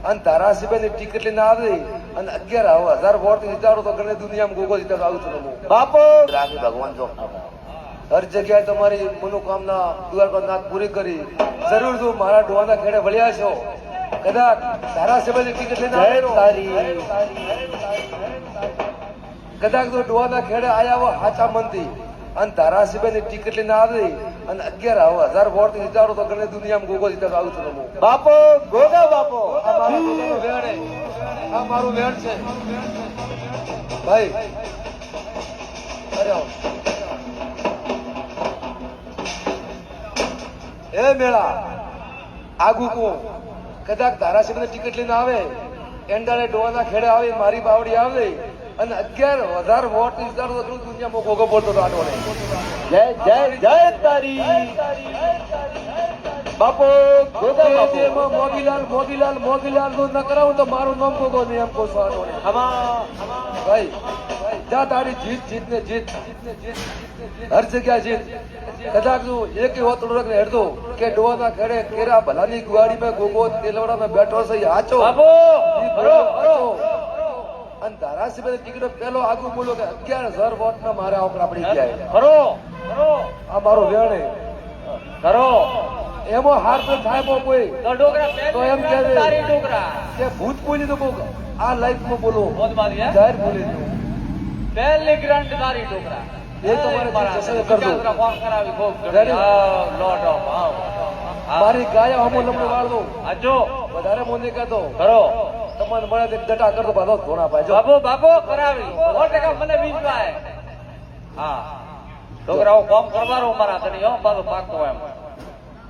અને ધારાસભ્યની ટિકિટ લઈને આવી અને 11,000 વોટ જીતાડો તો ગણે દુનિયામાં ગોગો જીતાડો આવું છું હું બાપુ રાખી ભગવાન જો હર જગ્યાએ તમારી મનોકામના દ્વારકાનાથ પૂરી કરી જરૂર તું મારા ડોહાના ખેડે વળ્યા છો કદાચ ધારાસભ્યની ટિકિટ લઈને કદાચ તો ડોહાના ખેડે આયા હો હાચા મનથી અને ધારાસભ્યની ટિકિટ લઈને આવી અને 11,000 વોટ જીતાડો તો ગણે દુનિયામાં ગોગો જીતાડો આવું છું હું બાપુ ગોગા બાપુ આ મારો પોતાનો વેણ છે. આ મારું વેણ છે ભાઈ અરે આવો. એ મેળા આગુ કોણ કદાચ ધારાસભ્યની ટિકિટ લઈને આવે એંડાળે ડોહાના ખેડે આવે મારી બાવડી આવે અને 11,000 વોટ જીતાડો તો દુનિયામાં ગોગો બોલતો હતો આટો નહીં. જય જય જય તારી બાપુ ગોગા બાપુ એમાં મોગીલાલ નું ન કરાવું તો મારું નામ ગોગો નહીં એમ કહું છું આટો નહીં. ભાઈ જા તારી જીત ને જીત હર જગ્યા જીત કદાચ તું એક હોતડો રખને હેડતો કે ડોહાના ખેડે કેરા ભલાની ગુવાડી માં ગોગો તેલવડા માં બેઠો છે એ હાચો બાપુ ખરો ખરો અને ધારાસભ્ય ટિકિટો પેલો આગુ બોલો કે 11,000 વોટ ના મારે આંકડા પડી ગયા ખરો ખરો આ મારો વેણ ખરો એમાં હાર તો થાય બહુ કોઈ તો ડોકરા તો એમ કહે છે તારી ડોકરા કે ભૂત બોલી તો કોક આ લાઈફ માં બોલો મોજ મારી હે જાહેર બોલી દો પહેલી ગ્રાન્ટ તારી ડોકરા એ તમારે જશે કરજો. ફોન કરાવી ખૂબ Ready? લોટ ઓફ મારી ગાય હમો લમણો વાળ દો આજો વધારે મોને કહેતો ખરો તમને મળે તે ડટા કરતો બાધો ધોણા પાજો બાપુ બાપુ કરાવી 100% મને વિશ્વાસ હા ડોકરાઓ ફોર્મ કરવાનો મારા તને હો પાછો પાકતો એમ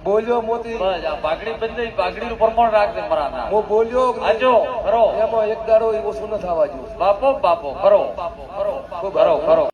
બોલ્યો મોતી બસ આ પાઘડી બંધ પાઘડી નું પ્રમાણ રાખજે મારા ના હું બોલ્યો કે આજો ખરો એમાં એક દાડો એ ઓછું ન થવા જો બાપુ બાપુ ખરો ખરો ખરો ખરો